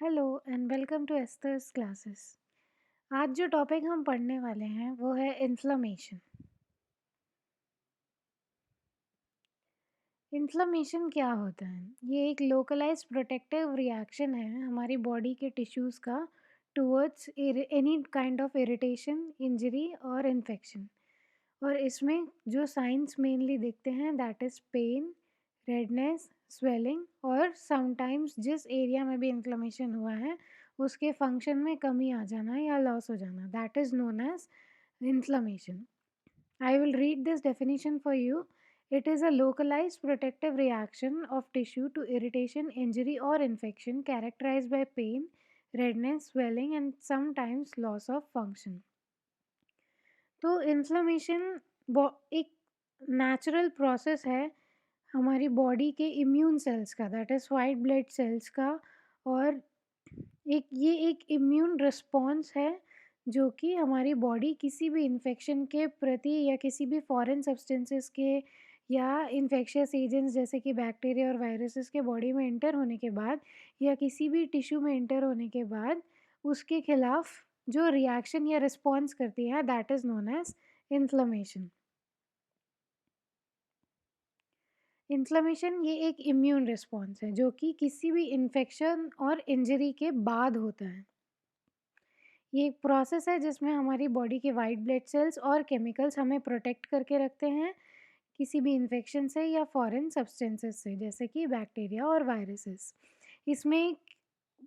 Hello and welcome to Esther's classes. आज जो topic हम पढ़ने वाले हैं वो है इन्फ्लेमेशन। इन्फ्लेमेशन क्या होता है? ये एक लोकलाइज्ड प्रोटेक्टिव रिएक्शन है हमारी बॉडी के टिश्यूज़ का towards any kind of irritation, injury और इन्फेक्शन। और इसमें जो साइंस मेनली दिखते हैं that is pain, redness, swelling और समटाइम्स जिस एरिया में भी इन्फ्लेमेशन हुआ है उसके फंक्शन में कमी आ जाना या लॉस हो जाना, that is known as inflammation. I will read this definition for you. It is a localized protective reaction of tissue to irritation, injury, or infection characterized by pain, redness, swelling, and sometimes loss of function. तो inflammation एक natural process है हमारी body के immune cells का, that is white blood sales का। और ये एक इम्यून रिस्पॉन्स है जो कि हमारी बॉडी किसी भी इन्फेक्शन के प्रति या किसी भी फॉरेन सब्सटेंसेस के या इन्फेक्शियस एजेंट्स जैसे कि बैक्टीरिया और वायरसेस के बॉडी में एंटर होने के बाद या किसी भी टिश्यू में एंटर होने के बाद उसके खिलाफ जो रिएक्शन या रिस्पॉन्स करती है that is known as inflammation. Inflammation ये एक इम्यून रिस्पॉन्स है जो कि किसी भी इन्फेक्शन और इंजरी के बाद होता है. ये एक प्रोसेस है जिसमें हमारी बॉडी के वाइट ब्लड सेल्स और केमिकल्स हमें प्रोटेक्ट करके रखते हैं किसी भी इन्फेक्शन से या फॉरेन सब्सटेंसेस से जैसे कि बैक्टीरिया और वायरसेस. इसमें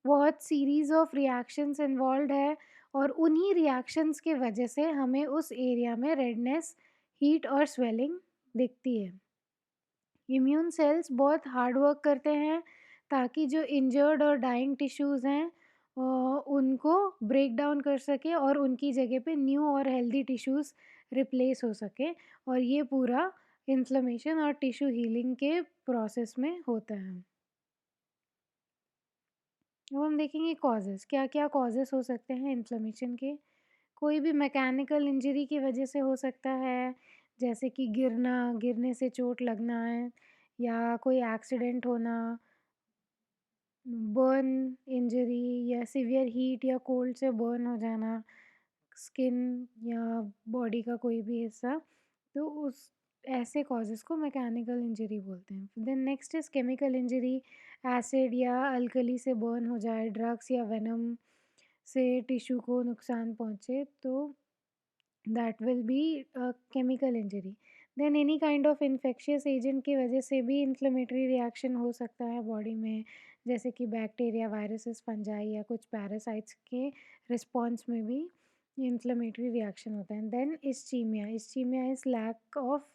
बहुत सीरीज ऑफ रिएक्शंस इन्वॉल्व है और उन्हीं रिएक्शंस के वजह से हमें उस एरिया में रेडनेस, हीट और स्वेलिंग दिखती है. इम्यून सेल्स बहुत हार्ड वर्क करते हैं ताकि जो इंजर्ड और डाइंग टिश्यूज़ हैं उनको ब्रेक डाउन कर सके और उनकी जगह पे न्यू और हेल्दी टिश्यूज़ रिप्लेस हो सके. और ये पूरा इन्फ्लेमेशन और टिश्यू हीलिंग के प्रोसेस में होता है. अब हम देखेंगे कॉजेज़, क्या-क्या कॉजेज़ हो सकते हैं इन्फ्लेमेशन के. कोई भी मैकेनिकल इंजरी की वजह से हो सकता है, जैसे कि गिरने से चोट लगना है या कोई एक्सीडेंट होना, बर्न इंजरी या सीवियर हीट या कोल्ड से बर्न हो जाना, स्किन या बॉडी का कोई भी हिस्सा, तो उस ऐसे कॉजेज़ को मैकेनिकल इंजरी बोलते हैं. Then next is chemical injury. Acid या अल्कली से बर्न हो जाए, ड्रग्स या वेनम से टिश्यू को नुकसान पहुँचे तो that will be chemical injury. Then any kind of infectious agent की वजह से भी इन्फ्लेमेटरी रिएक्शन हो सकता है बॉडी में, जैसे कि बैक्टीरिया, वायरसेस, फंजाई या कुछ पैरासाइट्स के रिस्पॉन्स में भी इन्फ्लेमेटरी रिएक्शन होता है. Then ischaemia is lack of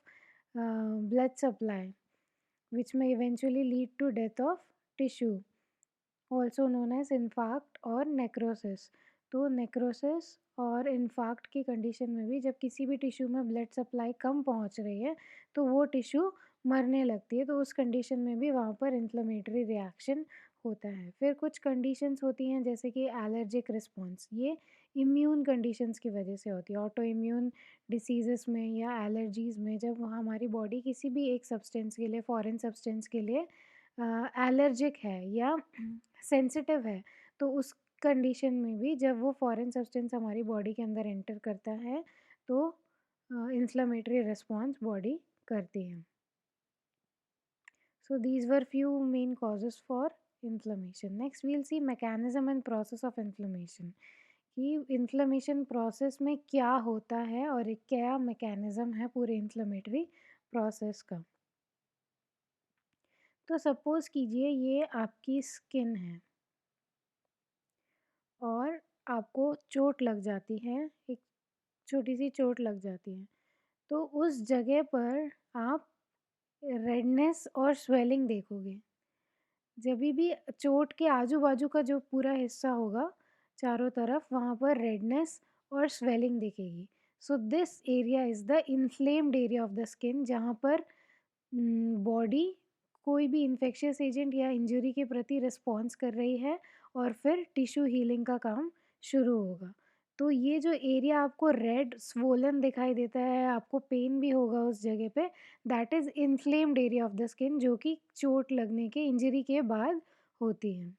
blood supply which में eventually lead to death of tissue, also known as infarct और नेक्रोसिस. तो नेक्रोसिस और इन्फार्क्ट की कंडीशन में भी जब किसी भी टिश्यू में ब्लड सप्लाई कम पहुंच रही है तो वो टिश्यू मरने लगती है, तो उस कंडीशन में भी वहाँ पर इन्फ्लेमेटरी रिएक्शन होता है. फिर कुछ कंडीशंस होती हैं जैसे कि एलर्जिक रिस्पॉन्स. ये इम्यून कंडीशंस की वजह से होती है. ऑटो इम्यून डिसीजेस में या एलर्जीज़ में जब हमारी बॉडी किसी भी एक सब्सटेंस के लिए, फॉरेन सब्सटेंस के लिए एलर्जिक है या सेंसिटिव है, तो उस कंडीशन में भी जब वो फॉरेन सब्सटेंस हमारी बॉडी के अंदर एंटर करता है तो इन्फ्लेमेटरी रिस्पॉन्स बॉडी करती है. So these were few main causes for inflammation. Next we'll see mechanism and process of inflammation कि इन्फ्लेमेशन प्रोसेस में क्या होता है और एक क्या मैकेनिज्म है पूरे इन्फ्लेमेटरी प्रोसेस का. तो सपोज़ कीजिए ये आपकी स्किन है और आपको चोट लग जाती है, एक छोटी-सी चोट लग जाती है, तो उस जगह पर आप रेडनेस और स्वेलिंग देखोगे. जभी भी चोट के आजू-बाजू का जो पूरा हिस्सा होगा, चारों तरफ वहाँ पर रेडनेस और स्वेलिंग दिखेगी. So this area is the inflamed area of the skin जहाँ पर बॉडी कोई भी इन्फेक्शियस एजेंट या इंजरी के प्रति रिस्पॉन्स कर रही है और फिर टिश्यू हीलिंग का काम शुरू होगा. तो ये जो एरिया आपको रेड स्वोलन दिखाई देता है, आपको पेन भी होगा उस जगह पे, that is inflamed area of the skin जो कि चोट लगने के, इंजरी के बाद होती है.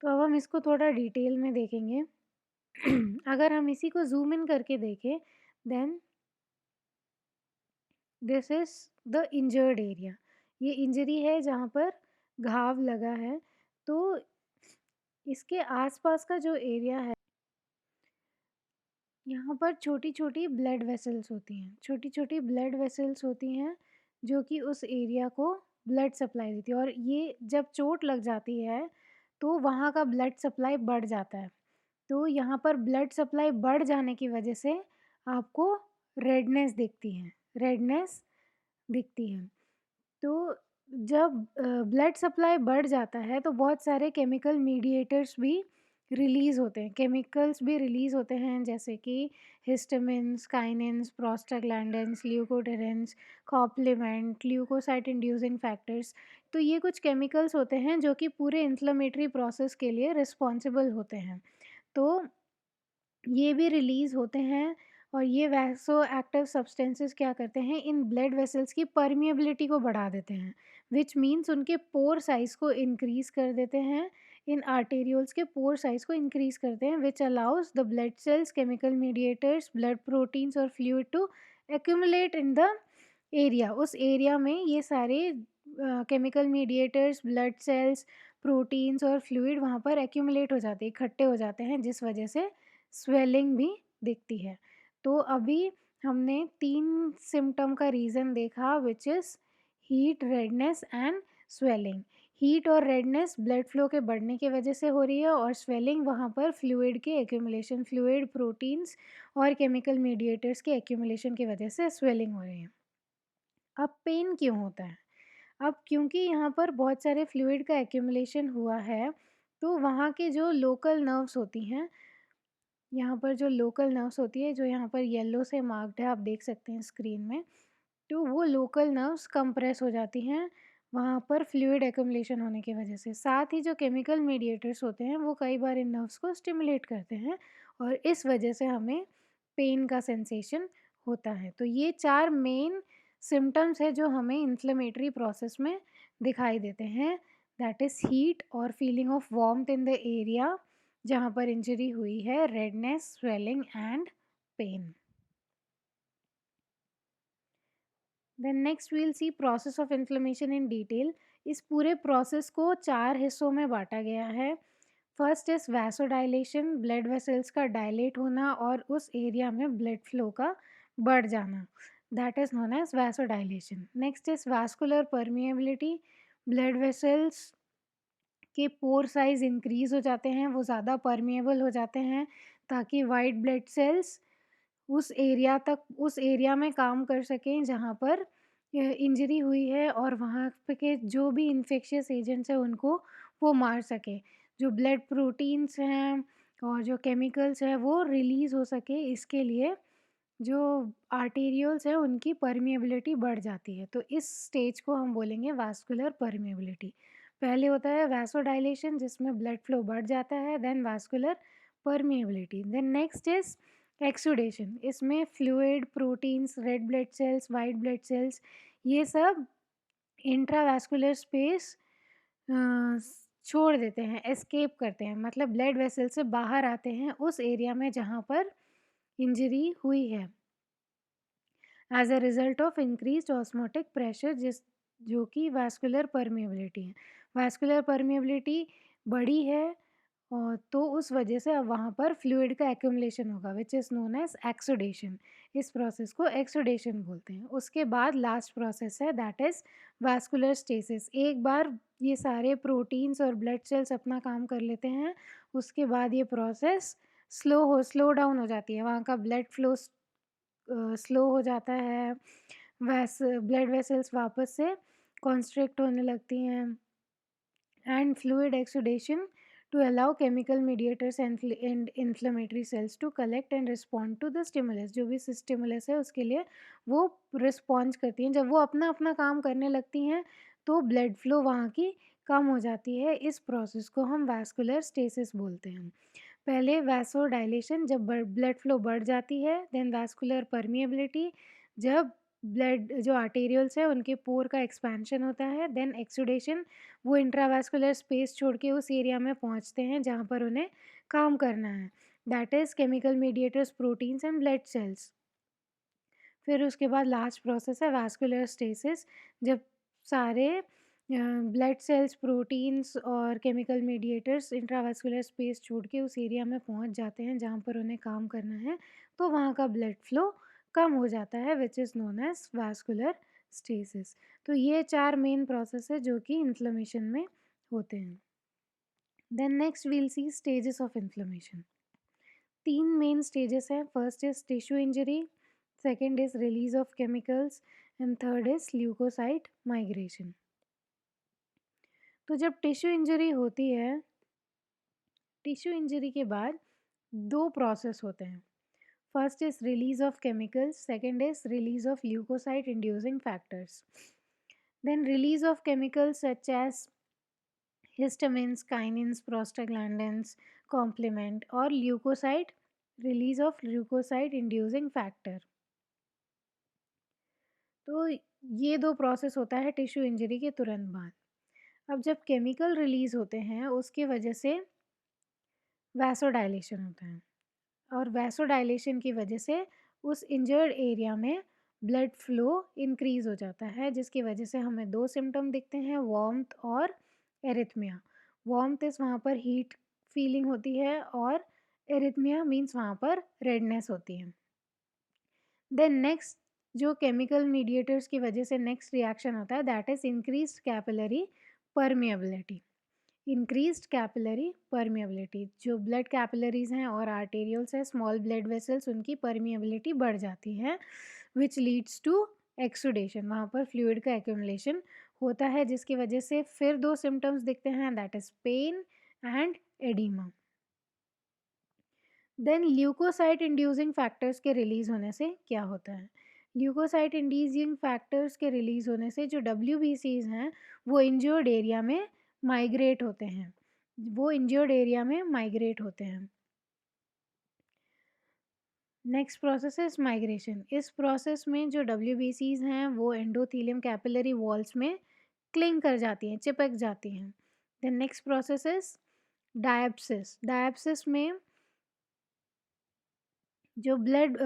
तो अब हम इसको थोड़ा डिटेल में देखेंगे। अगर हम इसी को ज़ूम इन करके देखें, then this is the injured area. ये इंजरी है जहाँ पर घाव लगा है। तो इसके आसपास का जो एरिया है, यहाँ पर छोटी-छोटी ब्लड वेसल्स होती हैं, छोटी-छोटी ब्लड वेसल्स होती हैं, जो कि उस एरिया को ब्लड सप्लाई देती है, और ये जब चोट लग जाती है, तो वहाँ का ब्लड सप्लाई बढ़ जाता है। तो यहाँ पर ब्लड सप्लाई बढ़ जाने की वजह से आपको रेडनेस दिखती है, रेडनेस दिखती है। तो जब ब्लड सप्लाई बढ़ जाता है तो बहुत सारे केमिकल मीडिएटर्स भी रिलीज़ होते हैं, केमिकल्स भी रिलीज़ होते हैं, जैसे कि histamines, kinins, prostaglandins, leukotrienes, complement, leukocyte inducing factors. तो ये कुछ केमिकल्स होते हैं जो कि पूरे इन्फ्लेमेटरी प्रोसेस के लिए रिस्पॉन्सिबल होते हैं। तो ये भी रिलीज़ होते हैं, और ये वैसो एक्टिव सब्सटेंसेस क्या करते हैं, इन ब्लड वेसल्स की परमिएबिलिटी को बढ़ा देते हैं, विच मीन्स उनके पोर साइज़ को इंक्रीज़ कर देते हैं। इन आर्टेरियोल्स के पोर साइज़ को इंक्रीज़ करते हैं, which allows the blood cells, chemical mediators, blood proteins और fluid to accumulate in the area. उस एरिया में ये सारे chemical mediators, blood cells, proteins और फ्लूइड वहाँ पर एक्यूमुलेट हो जाते हैं, इकट्ठे हो जाते हैं, जिस वजह से स्वेलिंग भी दिखती है। तो अभी हमने 3 सिम्पटम का रीज़न देखा, which is heat, redness and swelling. Heat और रेडनेस ब्लड फ्लो के बढ़ने की वजह से हो रही है, और स्वेलिंग वहाँ पर फ्लूइड के एक्यूमुलेशन, फ्लूइड, प्रोटीन्स और केमिकल मीडिएटर्स के एक्यूमुलेशन की वजह से स्वेलिंग हो रही है। अब पेन क्यों होता है? अब क्योंकि यहाँ पर बहुत सारे फ्लूइड का एक्यूमुलेशन हुआ है, तो वहाँ के जो लोकल नर्व्स होती हैं, यहाँ पर जो लोकल नर्व्स होती है, जो यहाँ पर येलो से मार्क्ड है, आप देख सकते हैं स्क्रीन में, तो वो लोकल नर्व्स कंप्रेस हो जाती हैं वहाँ पर फ्लूइड एक्यूमुलेशन होने की वजह से। साथ ही जो केमिकल मीडिएटर्स होते हैं, वो कई बार इन नर्व्स को स्टिमुलेट करते हैं, और इस वजह से हमें पेन का सेंसेशन होता है। तो ये 4 मेन सिम्पटम्स हैं जो हमें इन्फ्लेमेटरी प्रोसेस में दिखाई देते हैं, दैट इज़ हीट और feeling of warmth in the area जहाँ पर इंजरी हुई है, redness, swelling and pain. Then next we'll see process of inflammation in detail. इस पूरे प्रोसेस को 4 हिस्सों में बांटा गया है। First is vasodilation, blood vessels का डायलेट होना और उस एरिया में ब्लड फ्लो का बढ़ जाना, that is known as vasodilation. Next is vascular permeability, blood vessels के पोर साइज़ इंक्रीज़ हो जाते हैं, वो ज़्यादा परमिएबल हो जाते हैं, ताकि वाइट ब्लड सेल्स उस एरिया में काम कर सकें जहाँ पर इंजरी हुई है, और वहाँ पे के जो भी इन्फेक्शियस एजेंट्स हैं उनको वो मार सके। जो ब्लड प्रोटीन्स हैं और जो केमिकल्स हैं वो रिलीज़ हो सके, इसके लिए जो आर्टेरियोल्स हैं उनकी परमिएबिलिटी बढ़ जाती है। तो इस स्टेज को हम बोलेंगे वास्कुलर परमिएबिलिटी। पहले होता है वैसोडाइलेशन, जिसमें ब्लड फ्लो बढ़ जाता है, then vascular permeability. Then next is exudation. इसमें fluid, proteins, red blood cells, white blood cells, ये सब इंट्रावास्कुलर स्पेस छोड़ देते हैं, एस्केप करते हैं, मतलब ब्लड वेसल से बाहर आते हैं उस एरिया में जहाँ पर इंजरी हुई है, as a result of increased osmotic pressure, जिस जो कि वास्कुलर परमिएबिलिटी है। वास्कुलर परमिएबिलिटी बढ़ी है, और तो उस वजह से अब वहाँ पर फ्लूइड का एक्यूमुलेशन होगा, which is known as exudation. इस प्रोसेस को एक्सुडेशन बोलते हैं। उसके बाद लास्ट प्रोसेस है, दैट इज़ वास्कुलर स्टेसिस। एक बार ये सारे प्रोटीन्स और ब्लड सेल्स अपना काम कर लेते हैं, उसके बाद ये प्रोसेस स्लो डाउन हो जाती है, वहाँ का ब्लड फ्लो स्लो हो जाता है, ब्लड वेसल्स वापस से कॉन्स्ट्रिक्ट होने लगती हैं, and fluid exudation to allow chemical mediators and inflammatory cells to collect and respond to the stimulus। जो भी stimulus है उसके लिए वो रिस्पॉन्स करती हैं। जब वो अपना अपना काम करने लगती हैं तो ब्लड फ्लो वहाँ की कम हो जाती है। इस प्रोसेस को हम वैस्कुलर स्टेसिस बोलते हैं। पहले वैसोडाइलेशन, जब ब्लड फ्लो बढ़ जाती है, देन वैस्कुलर परमिएबिलिटी, जब ब्लड जो आर्टेरियल्स है उनके पोर का एक्सपेंशन होता है। देन एक्सुडेशन, वो इंट्रावास्कुलर स्पेस छोड़ के उस एरिया में पहुंचते हैं जहां पर उन्हें काम करना है। That is chemical mediators, proteins and blood cells. फिर उसके बाद लास्ट प्रोसेस है वास्कुलर स्टेसिस, जब सारे ब्लड सेल्स, प्रोटीन्स और केमिकल मीडिएटर्स इंट्रावास्कुलर स्पेस छोड़ के उस एरिया में पहुंच जाते हैं जहां पर उन्हें काम करना है, तो वहाँ का ब्लड फ्लो कम हो जाता है, which is known as vascular stasis. तो ये 4 मेन प्रोसेस है जो कि इन्फ्लेमेशन में होते हैं। Then next we'll see stages of inflammation. 3 main stages हैं। First is tissue injury, second is release of chemicals and third is leukocyte migration. तो जब टिश्यू इंजरी होती है, टिश्यू इंजरी के बाद 2 प्रोसेस होते हैं। First is release of chemicals, second is release of leukocyte inducing factors. Then release of chemicals such as histamines, kinins, prostaglandins, complement और leukocyte, release of leukocyte inducing factor. तो ये 2 process होता है tissue injury के तुरंत बाद। अब जब केमिकल रिलीज होते हैं उसकी वजह से वैसोडाइलेशन होता है, और वैसोडाइलेशन की वजह से उस इंजर्ड एरिया में ब्लड फ्लो इंक्रीज हो जाता है, जिसकी वजह से हमें 2 सिम्टम दिखते हैं, वार्मथ और एरिथमिया। वार्मथ इज़ वहाँ पर हीट फीलिंग होती है और एरिथमिया मीन्स वहाँ पर रेडनेस होती है। देन नेक्स्ट जो केमिकल मीडिएटर्स की वजह से नेक्स्ट रिएक्शन होता है that is increased capillary permeability. Increased capillary permeability, जो ब्लड कैपिलरीज हैं और आर्टेरियल्स हैं, स्मॉल ब्लड वेसल्स, उनकी परमिएबिलिटी बढ़ जाती है, विच लीड्स टू एक्सुडेशन। वहाँ पर फ्लूइड का एक्यूमुलेशन होता है जिसकी वजह से फिर 2 सिम्टम्स दिखते हैं, that is pain and edema. Then leukocyte inducing factors के रिलीज होने से क्या होता है? ल्यूकोसाइट इंड्यूसिंग फैक्टर्स के रिलीज होने से जो WBCs हैं वो इंजर्ड एरिया में माइग्रेट होते हैं, वो इंजर्ड एरिया में माइग्रेट होते हैं। Next process is migration. इस प्रोसेस में जो WBCs हैं वो एंडोथेलियम कैपिलरी वॉल्स में क्लिंग कर जाती हैं, चिपक जाती हैं। Then next process is diapedesis. Diapedesis में जो ब्लड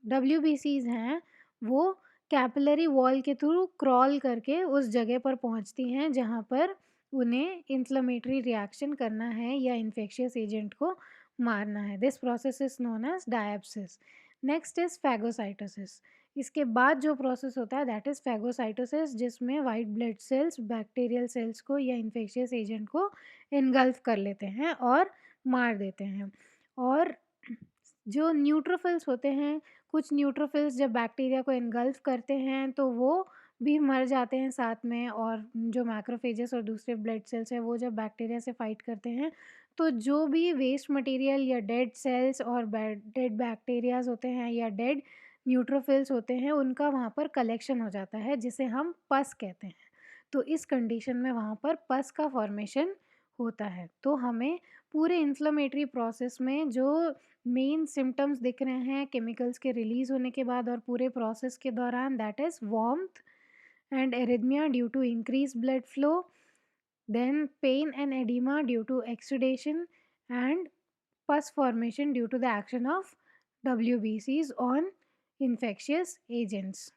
WBCs हैं वो कैपिलरी वॉल के थ्रू क्रॉल करके उस जगह पर पहुंचती हैं जहां पर उन्हें इन्फ्लेमेटरी रिएक्शन करना है या इन्फेक्शियस एजेंट को मारना है। This process is known as diapedesis. Next is phagocytosis. इसके बाद जो प्रोसेस होता है दैट इज़ फैगोसाइटोसिस, जिसमें white blood cells bacterial cells को या इन्फेक्शियस एजेंट को इनगल्फ कर लेते हैं और मार देते हैं। और जो न्यूट्रोफिल्स होते हैं, कुछ न्यूट्रोफिल्स जब बैक्टीरिया को इनगल्फ करते हैं तो वो भी मर जाते हैं साथ में, और जो मैक्रोफेजेस और दूसरे ब्लड सेल्स हैं वो जब बैक्टीरिया से फाइट करते हैं तो जो भी वेस्ट मटेरियल या डेड सेल्स और डेड बैक्टीरियाज होते हैं या डेड न्यूट्रोफिल्स होते हैं उनका वहाँ पर कलेक्शन हो जाता है, जिसे हम पस कहते हैं। तो इस कंडीशन में वहाँ पर पस का फॉर्मेशन होता है। तो हमें पूरे इन्फ्लेमेटरी प्रोसेस में जो मेन सिम्टम्स दिख रहे हैं केमिकल्स के रिलीज होने के बाद और पूरे प्रोसेस के दौरान, that is warmth and erythema due to increase blood flow, then pain and edema due to exudation and pus formation due to the action of WBCs on infectious agents।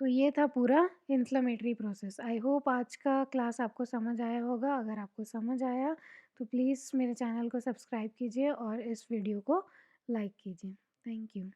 तो ये था पूरा इन्फ्लेमेटरी प्रोसेस। आई होप आज का class आपको समझ आया होगा। अगर आपको समझ आया तो प्लीज़ मेरे चैनल को सब्सक्राइब कीजिए और इस वीडियो को लाइक कीजिए। Thank you.